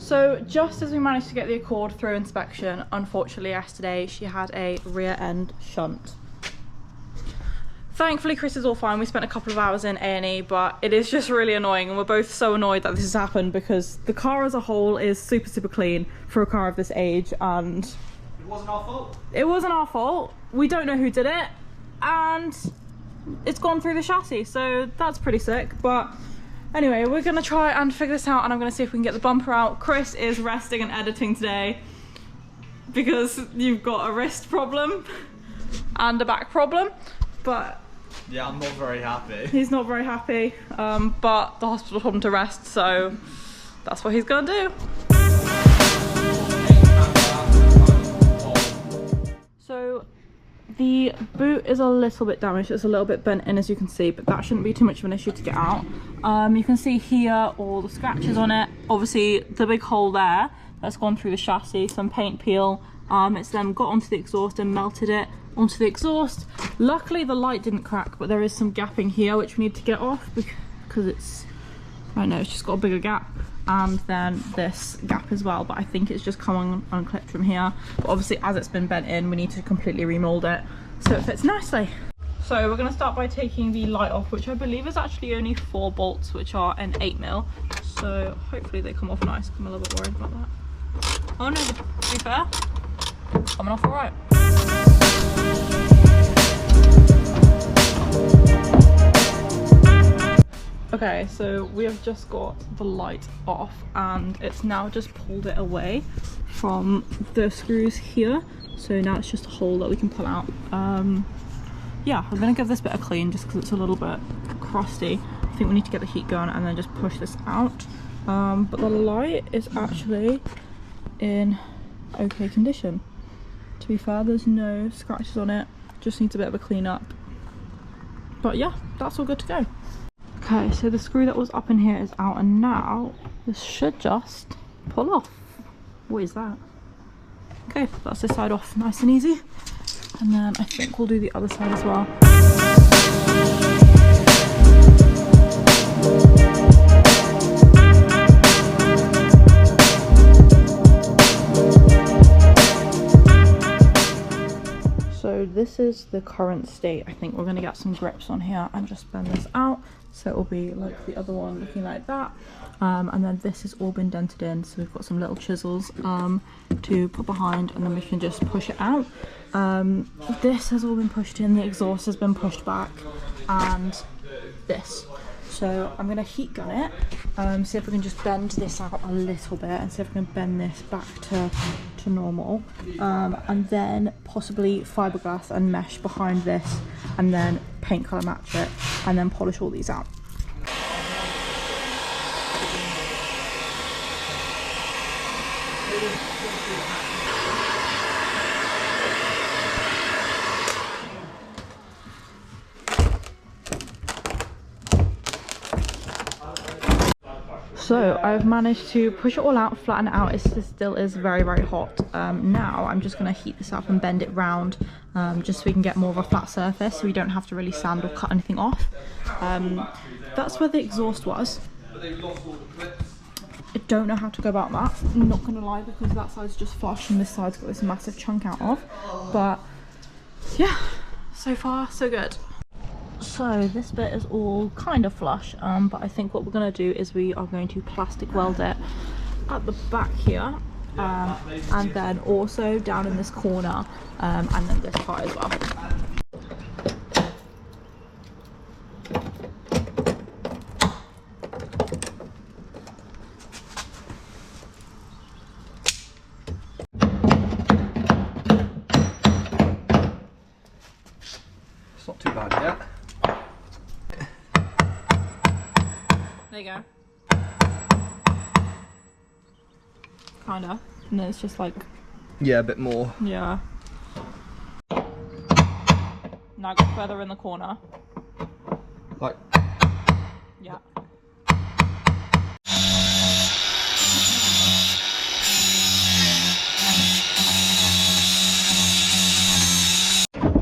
So just as we managed to get the Accord through inspection, unfortunately yesterday she had a rear end shunt. Thankfully Chris is all fine. We spent a couple of hours in A&E, but it is just really annoying, and we're both so annoyed that this has happened because the car as a whole is super clean for a car of this age, and it wasn't our fault. It wasn't our fault. We don't know who did it, and it's gone through the chassis, so that's pretty sick. But anyway, we're gonna try and figure this out, and I'm gonna see if we can get the bumper out. Chris is resting and editing today because you've got a wrist problem and a back problem, but yeah, I'm not very happy. He's not very happy, but the hospital told him to rest, so that's what he's gonna do. So the boot is a little bit damaged. It's a little bit bent in, as you can see, but that shouldn't be too much of an issue to get out. You can see here all the scratches on it. Obviously the big hole there that's gone through the chassis, some paint peel. It's then got onto the exhaust and melted it onto the exhaust. Luckily the light didn't crack, but there is some gapping here which we need to get off because it's, I don't know, it's just got a bigger gap, and then this gap as well, but I think it's just coming unclipped from here. But obviously as it's been bent in, we need to completely remold it so it fits nicely. So we're going to start by taking the light off, which I believe is actually only 4 bolts, which are an 8mm, so hopefully they come off nice. I'm a little bit worried about that. Oh no, to be fair, coming off alright. Okay, so we have just got the light off, and it's now just pulled it away from the screws here. So now it's just a hole that we can pull out. Yeah, I'm gonna give this bit a clean just because it's a little bit crusty. I think we need to get the heat going and then just push this out. But the light is actually in okay condition. To be fair, there's no scratches on it, just needs a bit of a clean up. But yeah, that's all good to go. Okay, so the screw that was up in here is out, and now this should just pull off. What is that? Okay, that's this side off nice and easy. And then I think we'll do the other side as well. So this is the current state. I think we're going to get some grips on here and just bend this out so it will be like the other one, looking like that. And then this has all been dented in, so we've got some little chisels to put behind, and then we can just push it out. This has all been pushed in, the exhaust has been pushed back, and this. So I'm going to heat gun it, see if we can just bend this out a little bit and see if we can bend this back to normal, and then possibly fiberglass and mesh behind this, and then paint colour match it, and then polish all these out. So I've managed to push it all out, flatten it out. It still is very hot. Now I'm just going to heat this up and bend it round, just so we can get more of a flat surface, so we don't have to really sand or cut anything off. That's where the exhaust was. I don't know how to go about that, I'm not going to lie, because that side's just flush and this side's got this massive chunk out of. But yeah, so far so good. So this bit is all kind of flush, but I think what we're going to do is we are going to plastic weld it at the back here, and then also down in this corner, and then this part as well. It's not too bad yet. There you go. Kinda. And then it's just like... Yeah, a bit more. Yeah. Now go further in the corner. Like... Yeah.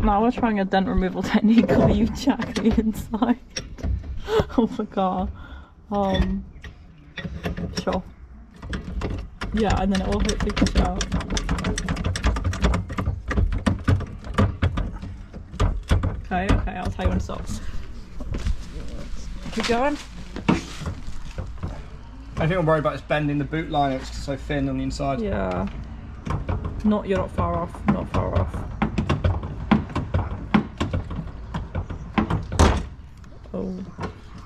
Now we're trying a dent removal technique where you jack the inside of the car. Sure. Yeah, and then it will hopefully push it out. Okay, I'll tell you when it stops. Keep going. I think I'm worried about is bending the boot line. It's so thin on the inside. Yeah. You're not far off. Not far off. Oh,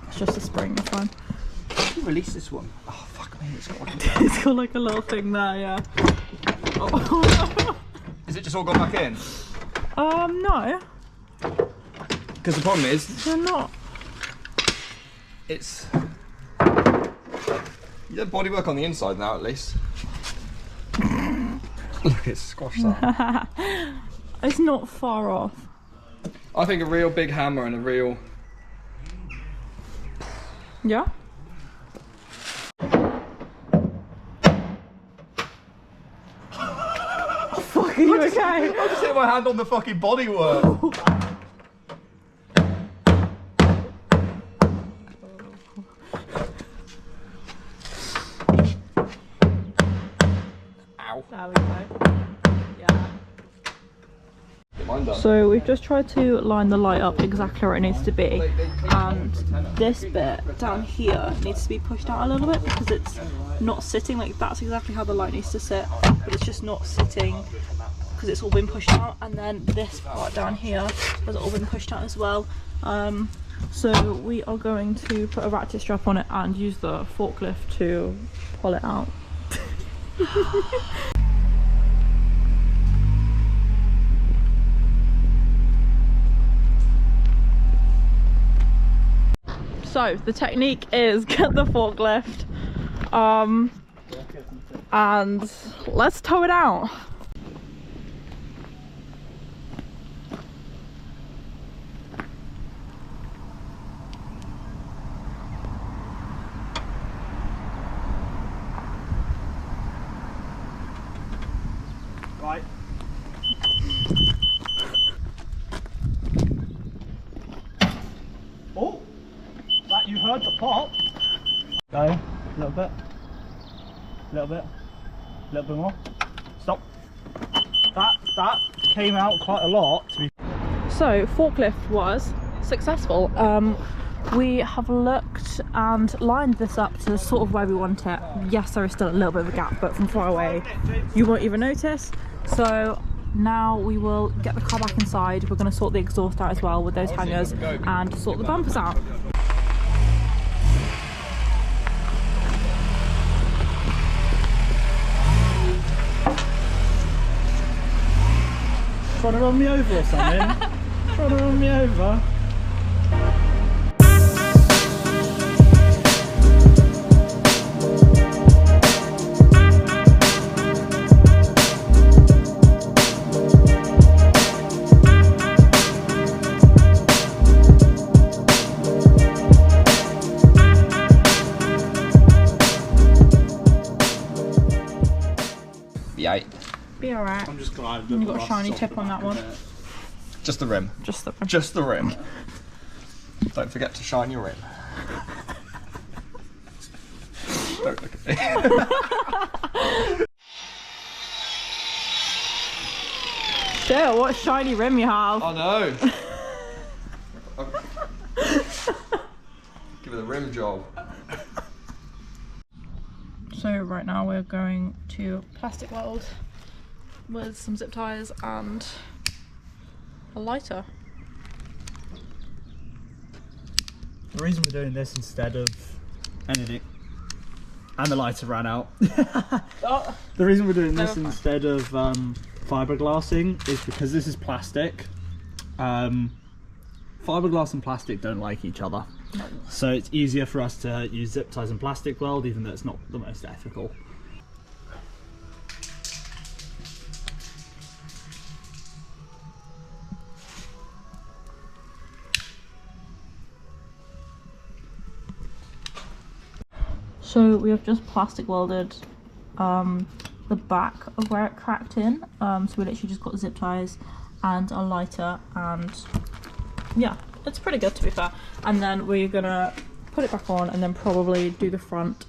it's just a spring. It's fine. How do you release this one? Oh fuck me! It's got like a... It's got like a little thing there. Yeah. Oh. Is it just all gone back in? No. Because the problem is, They're not. it's... You have bodywork on the inside now, at least. Look, it's squashed that. It's not far off. I think a real big hammer and a real... Yeah? Oh, fuck, are you okay? I just hit my hand on the fucking bodywork. There we go. Yeah. Mine done. So we've just tried to line the light up exactly where it needs to be, and this bit down here needs to be pushed out a little bit because it's not sitting. Like, that's exactly how the light needs to sit, but it's just not sitting because it's all been pushed out. And then this part down here has all been pushed out as well. So we are going to put a ratchet strap on it and use the forklift to pull it out. So the technique is get the forklift and let's tow it out. Right. Oh, that you heard the pop. Go, a little bit, a little bit more. Stop. That came out quite a lot. So forklift was successful. We have looked and lined this up to sort of where we want it. Yes, there is still a little bit of a gap, but from far away you won't even notice. So now we will get the car back inside. We're going to sort the exhaust out as well with those hangers and sort the bumpers out. Trying to run me over or something? Trying to run me over? Be alright. I'm just glad you've got a shiny tip on that one. Just the rim. Just the rim. Just the rim. Don't forget to shine your rim. Don't look at me. Shit, what shiny rim you have. I know. Give it a rim job. So right now we're going to plastic weld with some zip ties and a lighter. The reason we're doing this instead of anything, and the lighter ran out. Oh. The reason we're doing this instead of fiberglassing is because this is plastic. Fiberglass and plastic don't like each other. No. So it's easier for us to use zip ties and plastic weld, even though it's not the most ethical. So we have just plastic welded the back of where it cracked in. So we literally just got zip ties and a lighter, and yeah, it's pretty good to be fair. And then we're gonna put it back on and then probably do the front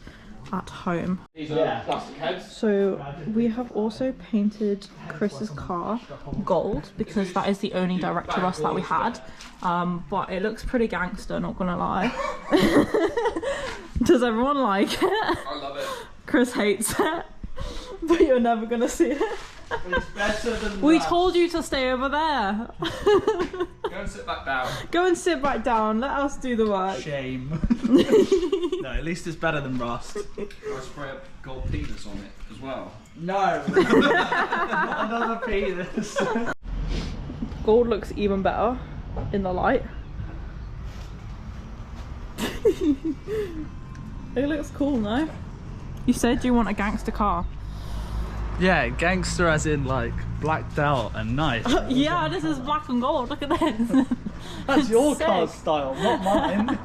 at home. These are plastic heads. So we have also painted Chris's car gold because that is the only Director Rust that we had. But it looks pretty gangster, not gonna lie. Does everyone like it? I love it. Chris hates it, but you're never gonna see it. It's better than We that. told you to stay over there. Go and sit back down. Go and sit back down, let us do the work. Shame. No, at least it's better than rust. Or spray up gold penis on it as well. No. Not another penis. Gold looks even better in the light. It looks cool, no? You said you want a gangster car. Yeah, gangster as in like blacked out and nice. Yeah, this is black and gold. Look at this. That's your Sick. car's style, not mine.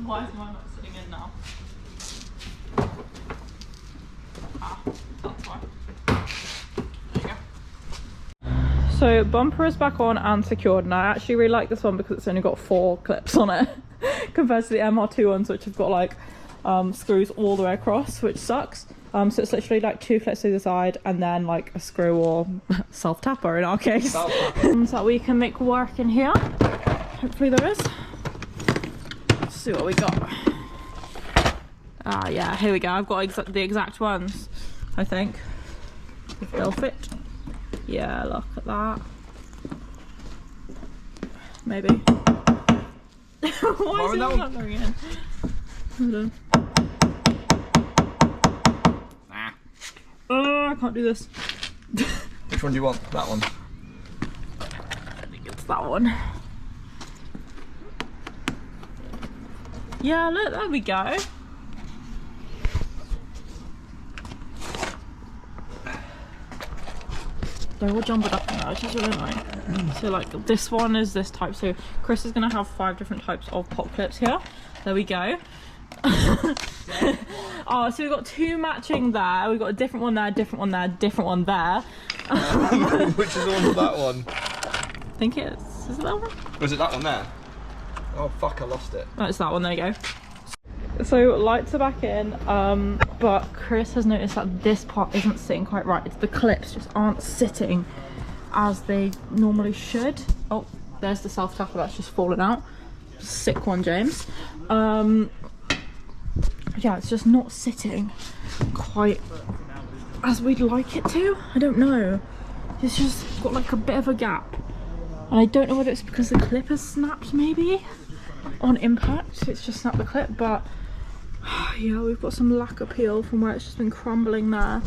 Why is mine not sitting in now? Ah, that's why. There you go. So bumper is back on and secured, and I actually really like this one because it's only got 4 clips on it compared to the MR2 ones, which have got like screws all the way across, which sucks. So it's literally like 2 clips to the side and then like a screw or self-tapper in our case. So that we can make work in here. Hopefully there is. Let's see what we got. Ah, yeah, here we go. I've got the exact ones, I think. If they'll fit. Yeah, look at that. Maybe. Why is it not going in? Hold on. Nah. Oh, I can't do this. Which one do you want? That one? I think it's that one. Yeah, look, there we go. They're all jumbled up in there, which is really annoying. So like this one is this type. So Chris is gonna have 5 different types of pop clips here. There we go. Oh, so we've got 2 matching there. We've got a different one there, different one there, different one there. Which is the one with that one? I think it is. Is it that one? Was it that one there? Oh fuck, I lost it. Oh, it's that one, there you go. So lights are back in, but Chris has noticed that this part isn't sitting quite right. It's the clips just aren't sitting as they normally should. Oh, there's the self-tapper that's just fallen out. Sick one, James. Yeah, it's just not sitting quite as we'd like it to. I don't know. It's just got like a bit of a gap. And I don't know whether it's because the clip has snapped maybe on impact. It's just snapped the clip, but yeah, we've got some lack appeal from where it's just been crumbling there.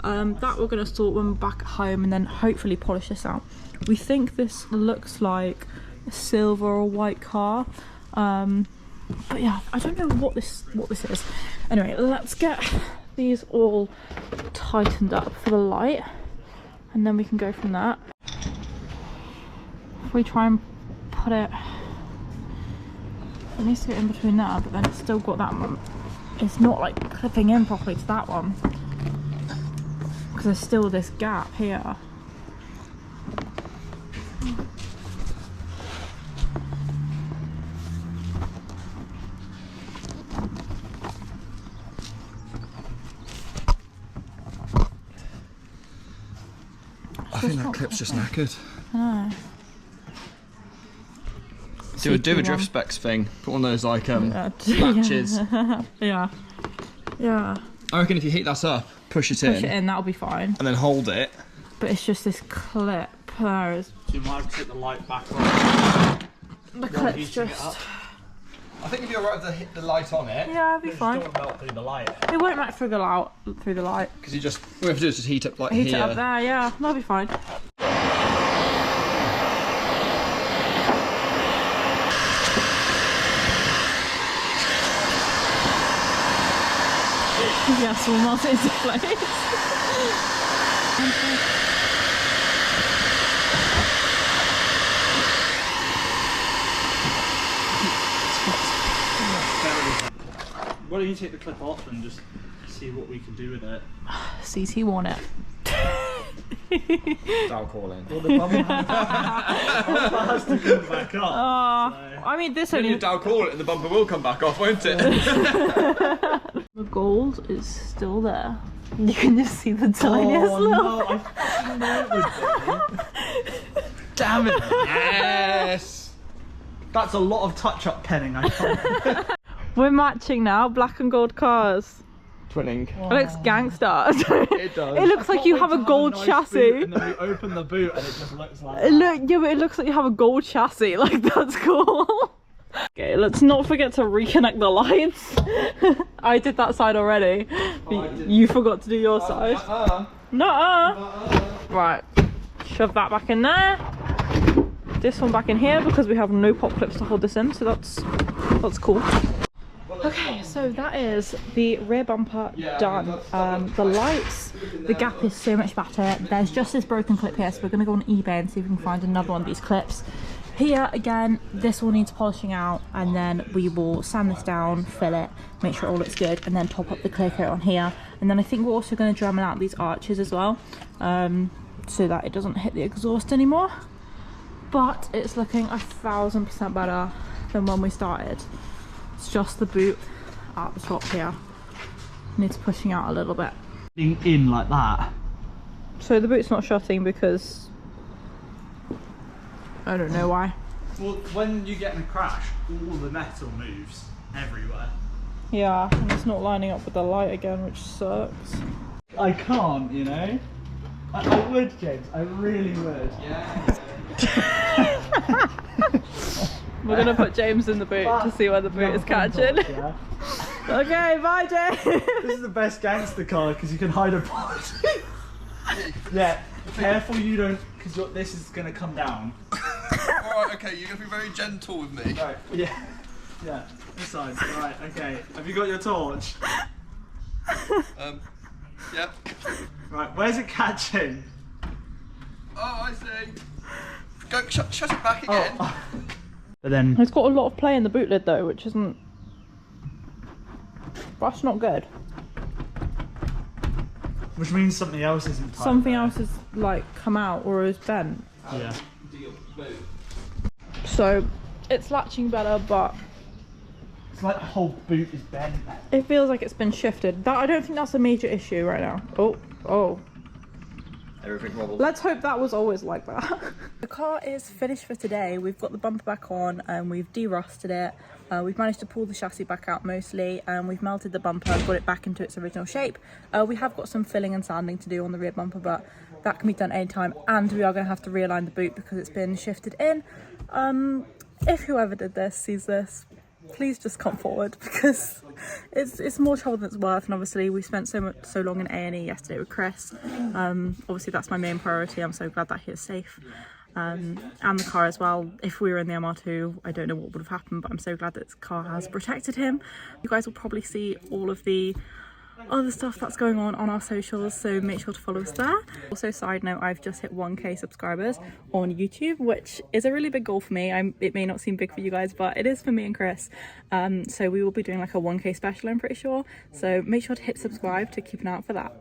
That we're going to sort when we're back at home and then hopefully polish this out. We think this looks like a silver or white car. But yeah, I don't know what this is. Anyway, let's get these all tightened up for the light and then we can go from that. If we try and put it needs to get in between there, but then it's still got that one. It's not like clipping in properly to that one because there's still this gap here. I think that clip's just knackered. I know. Do a drift specs thing. Put one of those like latches. Yeah. Yeah. I reckon if you heat that up, push it in, That'll be fine. and then hold it. But it's just this clip. There is. So you might have to take the light back on. The clip's just. I think if you're right with the light on it, Yeah, it'll be Just fine. don't melt through the light. It won't melt through the light. because you just all you have to do is just heat up like Heat here. it up there, yeah, that'll be fine. Yes, we'll melt it into place. Why don't you take the clip off and just see what we can do with it? CT want it. I'll call in. Well, the bumper has to come back up. I mean, this When only... you down call it and the bumper will come back off, won't it? The gold is still there. You can just see the tiniest little... No, I fucking know it would be. Damn it. Yes! That's a lot of touch-up penning, I can't. We're matching now, black and gold cars. Twinning. It looks gangster. It does. It looks like you have a gold nice chassis. boot, and then we open the boot and it just looks like Yeah, but it looks like you have a gold chassis. Like, that's cool. Okay, let's not forget to reconnect the lights. I did that side already. You forgot to do your side. Nuh-uh. Right, shove that back in there. This one back in here because we have no pop clips to hold this in, so that's cool. Okay, so that is the rear bumper done. The lights, the gap is so much better. There's just this broken clip here, so we're going to go on eBay and see if we can find another one of these clips. Here, again, this all needs polishing out, and then we will sand this down, fill it, make sure it all looks good, and then top up the clear coat on here. And then I think we're also going to Dremel out these arches as well, so that it doesn't hit the exhaust anymore. But it's looking 1000% better than when we started. It's just the boot at the top here. Needs pushing out a little bit. in like that. So the boot's not shutting because I don't know why. Well, when you get in a crash, all the metal moves everywhere. Yeah, and it's not lining up with the light again, which sucks. I can't, you know. I would, James. I really would. Yeah. We're gonna put James in the boot to see where the boot is catching. Yeah. Okay, bye, James. This is the best gangster car because you can hide a body. Yeah, careful you don't, because this is gonna come down. Alright, okay, you're gonna be very gentle with me. Right. Yeah. Yeah. This side. Right. Okay. Have you got your torch? Yep. Right. Where's it catching? Oh, I see. Go, shut it back again. Oh. But then It's got a lot of play in the boot lid though, which isn't... That's not good. which means something else isn't tight. Something else has like come out or is bent. Yeah. So it's latching better, but It's like the whole boot is bent. it feels like it's been shifted. That I don't think that's a major issue right now. Oh. Everything wobbles. Let's hope that was always like that. The car is finished for today. We've got the bumper back on and we've de-rusted it. We've managed to pull the chassis back out mostly, and we've melted the bumper, got it back into its original shape. We have got some filling and sanding to do on the rear bumper, but that can be done anytime, and we are going to have to realign the boot because it's been shifted in. If whoever did this sees this, please just come forward because it's more trouble than it's worth. And obviously we spent so long in A&E yesterday with Chris. Obviously that's my main priority. I'm so glad that he is safe, and the car as well. If we were in the MR2, I don't know what would have happened, but I'm so glad that this car has protected him. You guys will probably see all of the other stuff that's going on our socials, so make sure to follow us there. Also, side note, I've just hit 1k subscribers on YouTube, which is a really big goal for me. It may not seem big for you guys, but it is for me and Chris. So we will be doing like a 1k special, I'm pretty sure, so make sure to hit subscribe to keep an eye out for that.